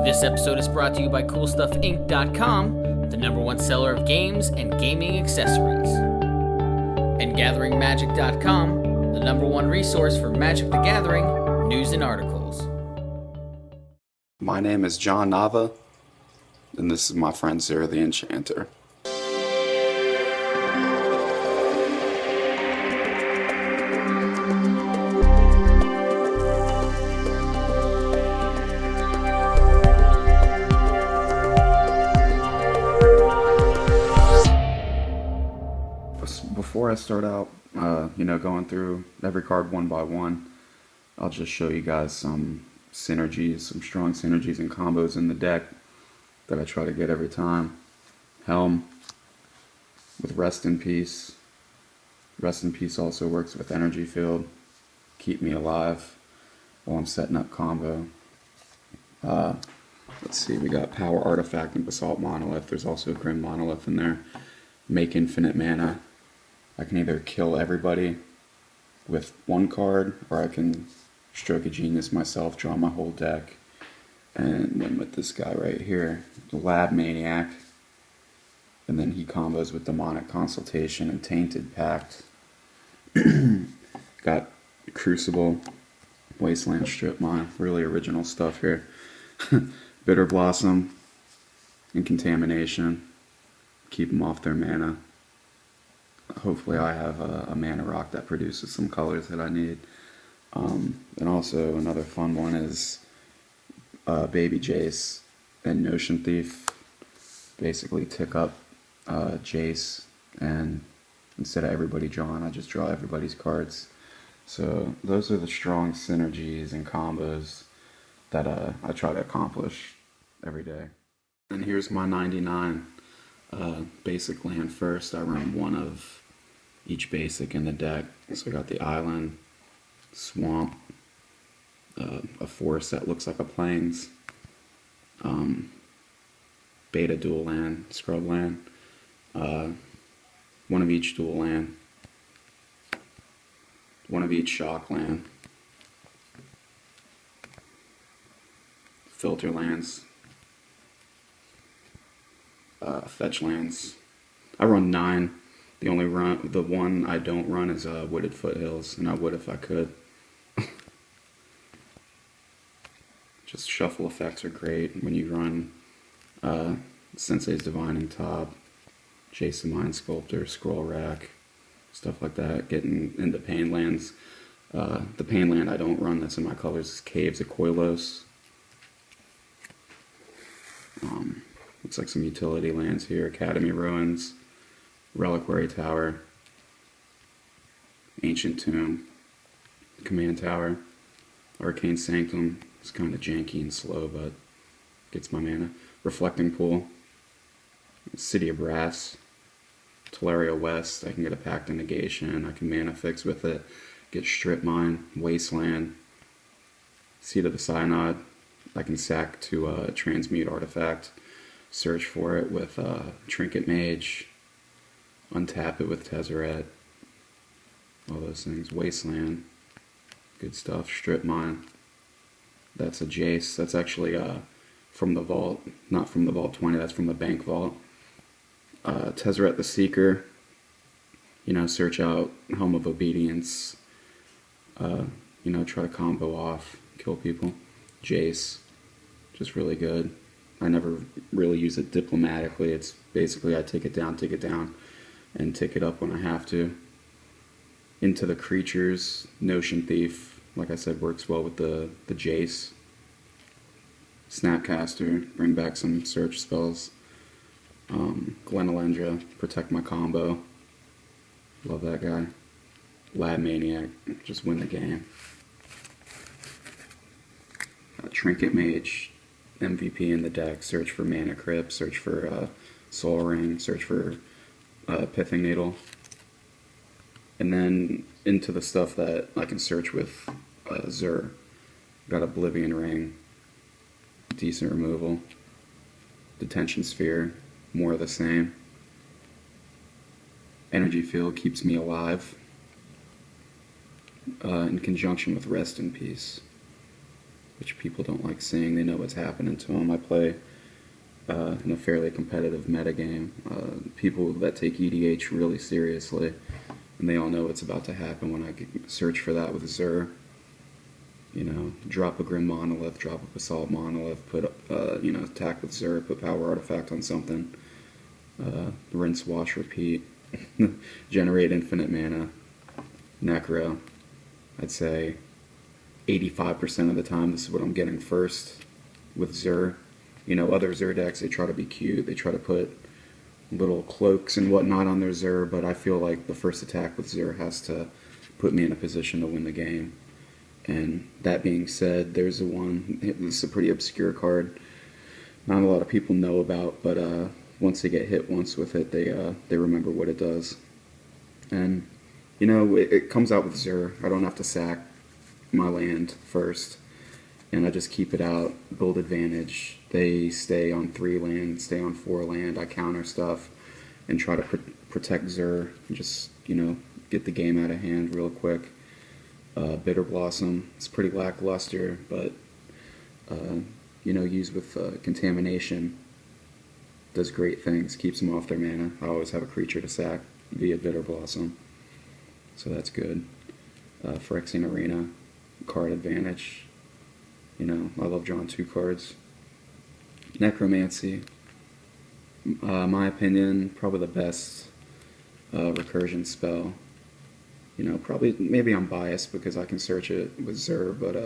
This episode is brought to you by CoolStuffInc.com, the #1 seller of games and gaming accessories. And GatheringMagic.com, the #1 resource for Magic the Gathering news and articles. My name is John Nava, and this is my friend Zur the Enchanter. Before I start out, going through every card one by one, I'll just show you guys some synergies, some strong synergies and combos in the deck that I try to get every time. Helm with Rest in Peace. Rest in Peace also works with Energy Field. Keep me alive while I'm setting up combo. Let's see, we got Power Artifact and Basalt Monolith. There's also a Grim Monolith in there. Make infinite mana. I can either kill everybody with one card, or I can stroke a genius myself, draw my whole deck, and then with this guy right here, the Lab Maniac, and then he combos with Demonic Consultation and Tainted Pact. Got Crucible, Wasteland Strip Mine, really original stuff here. Bitter Blossom and Contamination, keep them off their mana. Hopefully I have a mana rock that produces some colors that I need. And also another fun one is Baby Jace and Notion Thief. Basically tick up Jace, and instead of everybody drawing, I just draw everybody's cards. So those are the strong synergies and combos that I try to accomplish every day. And here's my 99 basic land first. I run one of each basic in the deck. So I got the Island, Swamp, a forest that looks like a Plains, Beta dual land, Scrubland, one of each dual land, one of each shock land, filter lands, fetch lands. I run 9. The one I don't run is Wooded Foothills, and I would if I could. Just shuffle effects are great when you run Sensei's Divining Top, Jace Mind Sculptor, Scroll Rack, stuff like that. Getting into Pain lands. The Pain land I don't run that's in my colors is Caves of Koilos. Looks like some utility lands here. Academy Ruins, Reliquary Tower, Ancient Tomb, Command Tower, Arcane Sanctum. It's kind of janky and slow, but gets my mana. Reflecting Pool, City of Brass, Tolaria West. I can get a Pact of Negation. I can mana fix with it. Get Strip Mine, Wasteland, Seed of the Synod. I can sack to transmute artifact, search for it with Trinket Mage, untap it with Tezzeret, all those things. Wasteland, good stuff. Strip Mine, that's a Jace. That's actually from the vault, not from the Vault 20, that's from the Bank Vault. Tezzeret the Seeker, search out Helm of Obedience, try to combo off, kill people. Jace, just really good. I never really use it diplomatically. It's basically I take it down, and tick it up when I have to. Into the creatures, Notion Thief, like I said, works well with the Jace. Snapcaster, bring back some search spells. Glenelendra, protect my combo. Love that guy. Lab Maniac, just win the game. Trinket Mage, MVP in the deck. Search for Mana Crypt, search for Soul Ring, search for Pithing Needle. And then into the stuff that I can search with Zur. Got Oblivion Ring, decent removal. Detention Sphere, more of the same. Energy Field keeps me alive. In conjunction with Rest in Peace. which people don't like seeing. They know what's happening to them. I play in a fairly competitive metagame. People that take EDH really seriously, and they all know what's about to happen when I search for that with Zur. You know, drop a Grim Monolith, drop a Basalt Monolith, put attack with Zur, put Power Artifact on something, rinse, wash, repeat, generate infinite mana, Necro. I'd say 85% of the time this is what I'm getting first with Zur. You know, other Zur decks, they try to be cute, they try to put little cloaks and whatnot on their Zur, but I feel like the first attack with Zur has to put me in a position to win the game. And that being said, there's one, this is a pretty obscure card, not a lot of people know about, but once they get hit once with it, they remember what it does. And, you know, it comes out with Zur. I don't have to sack my land first, and I just keep it out, build advantage. They stay on 3 land, stay on 4 land, I counter stuff, and try to protect Zur, and just, you know, get the game out of hand real quick. Bitter Blossom, it's pretty lackluster, but you know, used with contamination, does great things, keeps them off their mana. I always have a creature to sack via Bitter Blossom, so that's good. Phyrexian Arena, card advantage. You know, I love drawing 2 cards. Necromancy, my opinion, probably the best recursion spell. You know, maybe I'm biased because I can search it with Zur, but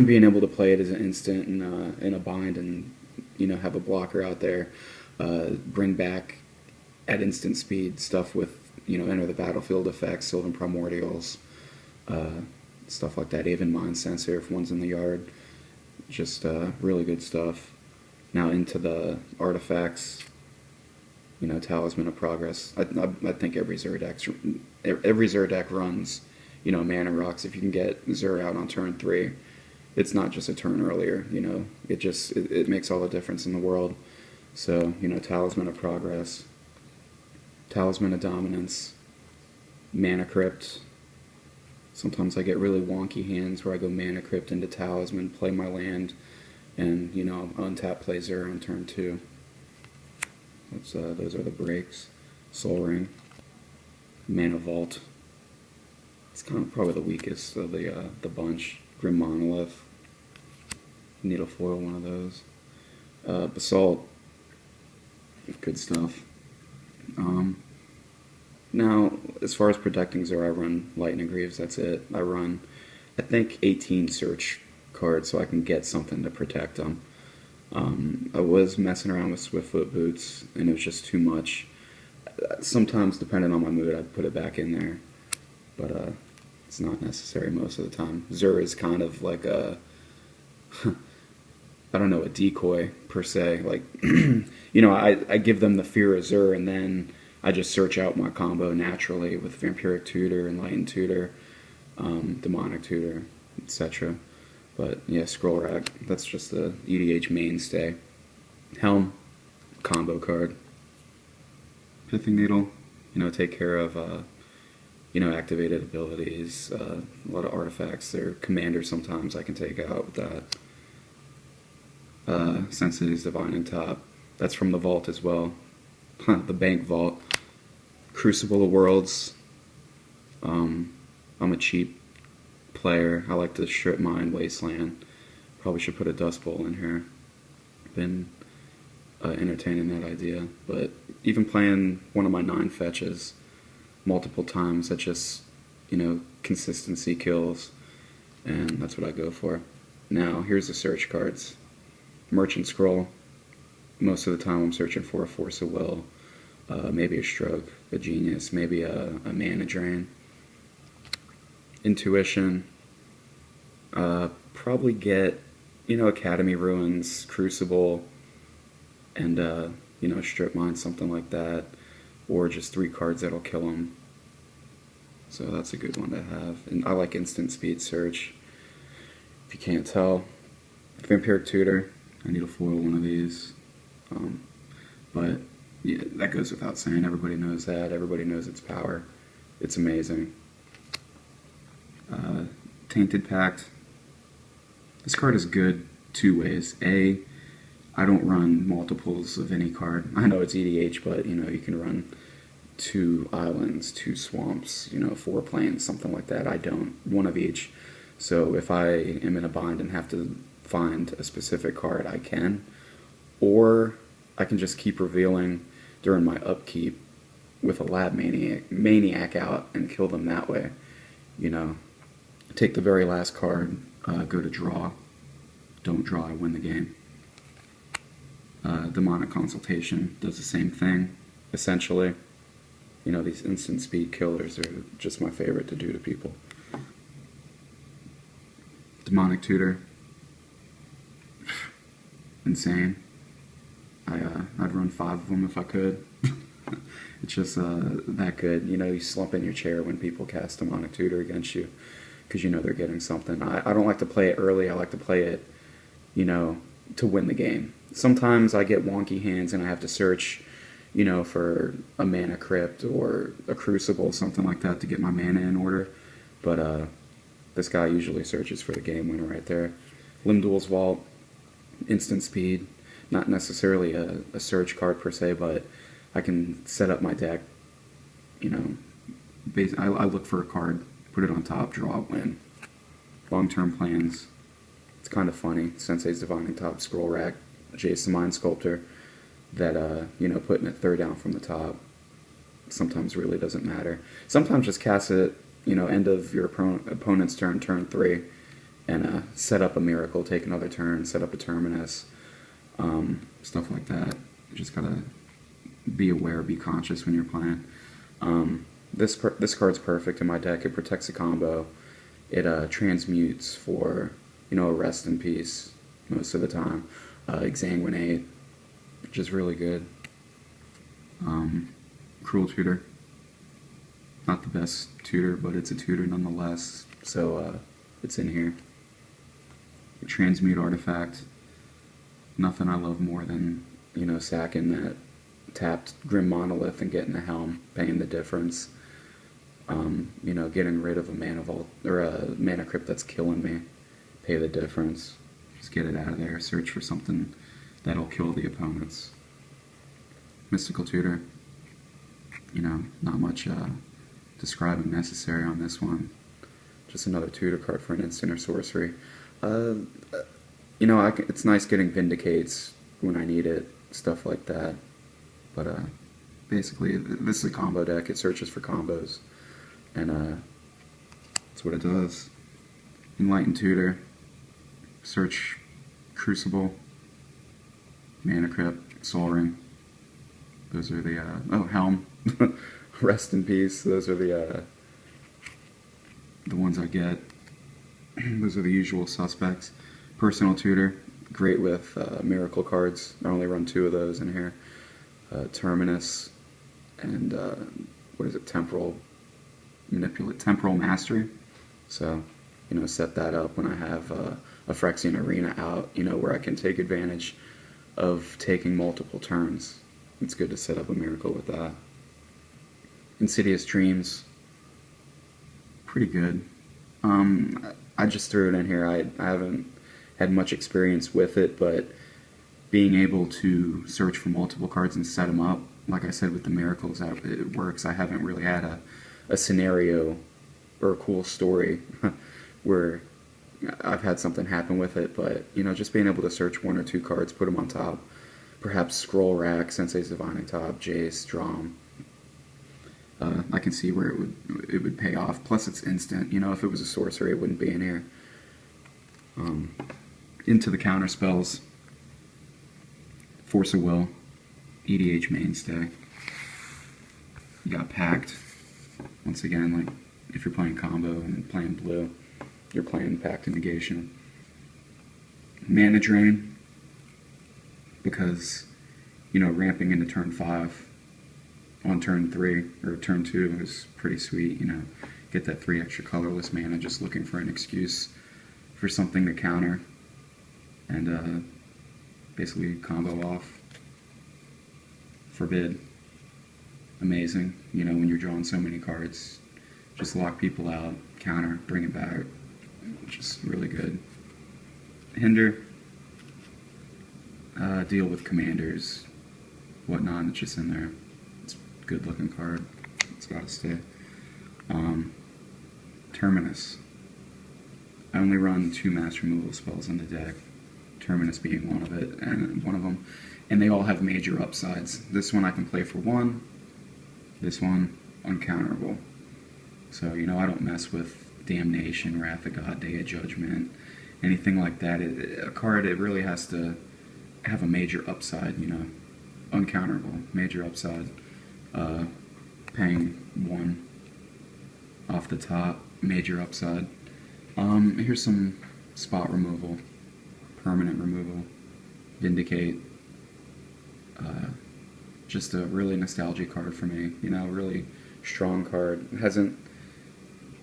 being able to play it as an instant and in a bind, and you know, have a blocker out there, bring back at instant speed stuff with, you know, enter the battlefield effects, Sylvan Primordials, stuff like that. Even Mind Sensor if one's in the yard, just really good stuff. Now into the artifacts. You know, Talisman of Progress. I think every Zur deck runs, you know, mana rocks. If you can get Zur out on turn 3, it's not just a turn earlier. You know, it makes all the difference in the world. So, you know, Talisman of Progress, Talisman of Dominance, Mana Crypt. Sometimes I get really wonky hands where I go Mana Crypt into Talisman, play my land, and, you know, untap, play Zur on turn 2. Those are the breaks. Soul Ring, Mana Vault. It's kind of probably the weakest of the bunch. Grim Monolith. Need a foil one of those. Basalt. Good stuff. Now, as far as protecting Zur, I run Lightning Greaves. That's it. I run, I think, 18 search cards so I can get something to protect them. I was messing around with Swiftfoot Boots, and it was just too much. Sometimes, depending on my mood, I'd put it back in there, but it's not necessary most of the time. Zur is kind of like a, I don't know, a decoy, per se. Like, you know, I give them the fear of Zur, and then I just search out my combo naturally with Vampiric Tutor, Enlightened Tutor, Demonic Tutor, etc. But yeah, Scroll Rack, that's just the EDH mainstay. Helm, combo card. Pithing Needle, you know, take care of, you know, activated abilities, a lot of artifacts. Their commander sometimes I can take out with that. Sensitivity's Divining Top, that's from the Vault as well. The Bank Vault. Crucible of Worlds, I'm a cheap player. I like to strip mine Wasteland. Probably should put a Dust Bowl in here. Been entertaining that idea, but even playing one of my 9 fetches multiple times, that just, you know, consistency kills, and that's what I go for. Now here's the search cards. Merchant Scroll. Most of the time I'm searching for a Force of Will, maybe a Stroke, a Genius, maybe a Mana Drain. Intuition, probably get, you know, Academy Ruins, Crucible, and, you know, Strip Mine, something like that, or just 3 cards that'll kill them. So that's a good one to have. And I like instant speed search, if you can't tell. Vampiric Tutor, I need a foil one of these. But yeah, that goes without saying. Everybody knows that. Everybody knows its power. It's amazing. Tainted Pact. This card is good two ways. A, I don't run multiples of any card. I know it's EDH, but you can run 2 islands, 2 swamps, 4 plains, something like that. I don't. 1 of each. So if I am in a bind and have to find a specific card, I can. Or I can just keep revealing during my upkeep with a Lab Maniac out and kill them that way. Take the very last card, go to draw. Don't draw, I win the game. Demonic Consultation does the same thing, essentially. These instant speed killers are just my favorite to do to people. Demonic Tutor. Insane. I'd run 5 of them if I could. It's just that good. You slump in your chair when people cast Demonic Tutor against you because they're getting something. I don't like to play it early. I like to play it, to win the game. Sometimes I get wonky hands and I have to search, for a Mana Crypt or a Crucible, something like that, to get my mana in order. But this guy usually searches for the game winner right there. Limdul's Vault, instant speed. Not necessarily a search card per se, but I can set up my deck. I look for a card, put it on top, draw, win. Long-term plans. It's kind of funny. Sensei's Divining Top, Scroll Rack, Jace the Mind Sculptor. That putting it 3rd down from the top sometimes really doesn't matter. Sometimes just cast it, end of your opponent's turn 3, and set up a miracle, take another turn, set up a Terminus, stuff like that. You just gotta be aware, be conscious when you're playing. This card's perfect in my deck. It protects a combo. It transmutes for a Rest in Peace most of the time. Exsanguinate, which is really good. Cruel Tutor. Not the best tutor, but it's a tutor nonetheless, so it's in here. Transmute Artifact. Nothing I love more than, sacking that tapped Grim Monolith and getting the Helm, paying the difference. Getting rid of a Mana Vault, or a Mana Crypt that's killing me, pay the difference. Just get it out of there, search for something that'll kill the opponents. Mystical Tutor. Not much describing necessary on this one. Just another tutor card for an instant or sorcery. It's nice getting Vindicates when I need it, stuff like that. But basically, this is a combo deck. It searches for combos, and that's what it does. Enlightened Tutor, search Crucible, Mana Crypt, Soul Ring. Those are the Helm, Rest in Peace. Those are the ones I get. Those are the usual suspects. Personal Tutor, great with miracle cards. I only run 2 of those in here. Terminus and Temporal Mastery. So, set that up when I have a Phyrexian Arena out, where I can take advantage of taking multiple turns. It's good to set up a miracle with that. Insidious Dreams, pretty good. I just threw it in here. I haven't had much experience with it, but being able to search for multiple cards and set them up, like I said with the miracles, it works. I haven't really had a scenario or a cool story where I've had something happen with it, but just being able to search 1 or 2 cards, put them on top, perhaps Scroll Rack, Sensei's Divining Top, Jace, draw 'em. I can see where it would pay off. Plus, it's instant. If it was a sorcery, it wouldn't be in here. Into the counter spells. Force of Will, EDH mainstay. You got Pact. Once again, if you're playing combo and playing blue, you're playing Pact and Negation. Mana Drain, because ramping into turn 5 on turn 3 or turn 2 is pretty sweet. Get that 3 extra colorless mana, just looking for an excuse for something to counter, and basically combo off. Forbid, amazing. When you're drawing so many cards, just lock people out, counter, bring it back. Just really good. Hinder. Deal with commanders, whatnot. It's just in there. It's a good looking card. It's got to stay. Terminus. I only run 2 mass removal spells in the deck. Terminus being one of them, and they all have major upsides. This one I can play for 1. This one uncounterable. So I don't mess with Damnation, Wrath of God, Day of Judgment, anything like that. A card, it really has to have a major upside. Uncounterable, major upside. Paying 1 off the top, major upside. Here's some spot removal, permanent removal, Vindicate. Just a really nostalgic card for me, really strong card. It hasn't,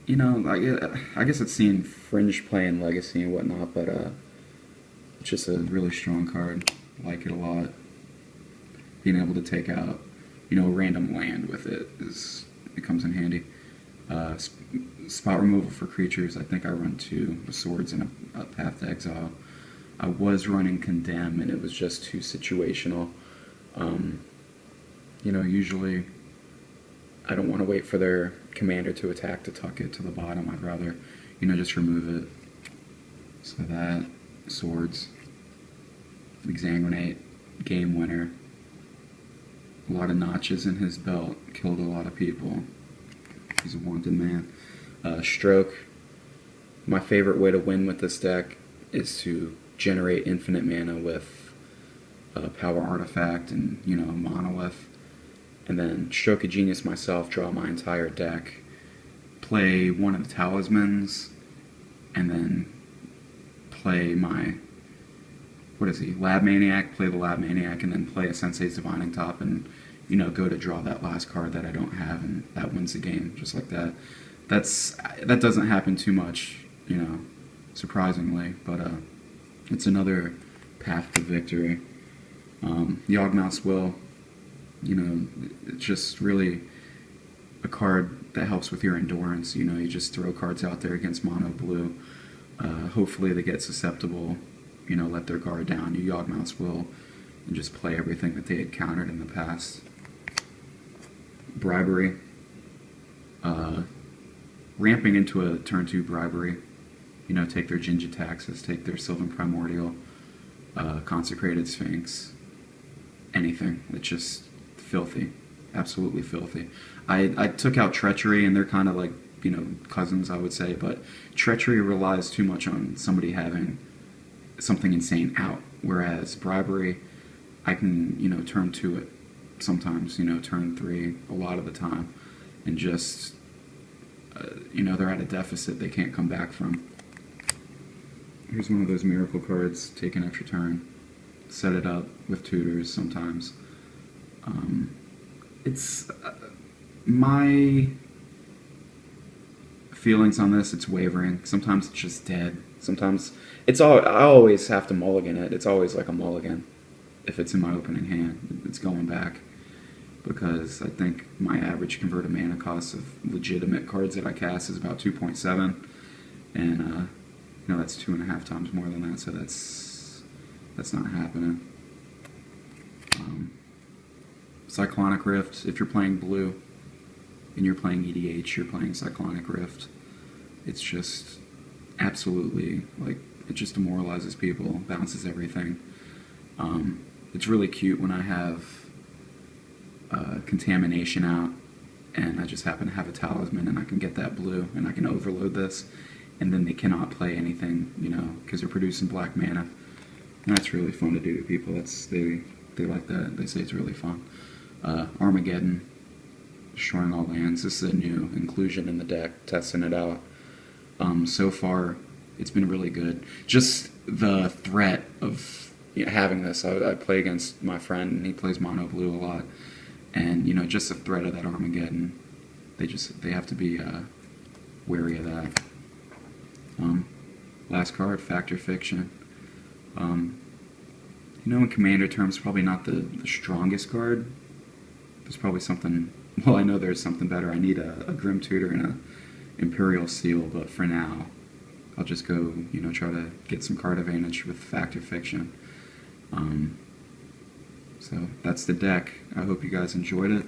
I guess it's seen fringe play in Legacy and whatnot, but it's just a really strong card. I like it a lot. Being able to take out, a random land with it comes in handy. Spot removal for creatures. I think I run 2 swords and a Path to Exile. I was running Condemn, and it was just too situational. Usually I don't want to wait for their commander to attack to tuck it to the bottom. I'd rather, just remove it. So that, swords, Exsanguinate, game winner. A lot of notches in his belt, killed a lot of people. He's a wanted man. Stroke. My favorite way to win with this deck is to generate infinite mana with Power Artifact and, Monolith. And then Stroke of Genius myself, draw my entire deck, play one of the Talismans, and then play my, Lab Maniac, play the Lab Maniac, and then play a Sensei's Divining Top, and, go to draw that last card that I don't have, and that wins the game, just like that. That doesn't happen too much, surprisingly, but it's another path to victory. Yawgmoth's Will, it's just really a card that helps with your endurance. You just throw cards out there against mono blue. Hopefully they get susceptible, let their guard down. You Yawgmoth's Will and just play everything that they had countered in the past. Bribery. Ramping into a turn 2 bribery. Take their Jin-Jitaxis, take their Sylvan Primordial, Consecrated Sphinx, anything. It's just filthy. Absolutely filthy. I took out Treachery, and they're kind of like, cousins, I would say, but Treachery relies too much on somebody having something insane out, whereas Bribery, I can, turn 2 it sometimes, turn 3 a lot of the time, and just, they're at a deficit they can't come back from. Here's one of those miracle cards, take an extra turn, set it up with tutors sometimes. It's my feelings on this, it's wavering. Sometimes it's just dead. Sometimes I always have to mulligan it. It's always like a mulligan. If it's in my opening hand, it's going back. Because I think my average converted mana cost of legitimate cards that I cast is about 2.7. And, that's 2.5 times more than that, so that's not happening. Cyclonic Rift, if you're playing blue and you're playing EDH, you're playing Cyclonic Rift. It's just absolutely, it just demoralizes people, bounces everything. It's really cute when I have Contamination out and I just happen to have a Talisman and I can get that blue and I can overload this, and then they cannot play anything, because they're producing black mana. And that's really fun to do to people. They like that. They say it's really fun. Armageddon, destroying all lands. This is a new inclusion in the deck, testing it out. So far, it's been really good. Just the threat of having this. I play against my friend, and he plays mono blue a lot. And, just the threat of that Armageddon, they have to be wary of that. Last card, Factor Fiction. In Commander terms, probably not the strongest card. There's probably something, I know there's something better. I need a Grim Tutor and a Imperial Seal, but for now, I'll just go, try to get some card advantage with Fact or Fiction. So that's the deck. I hope you guys enjoyed it.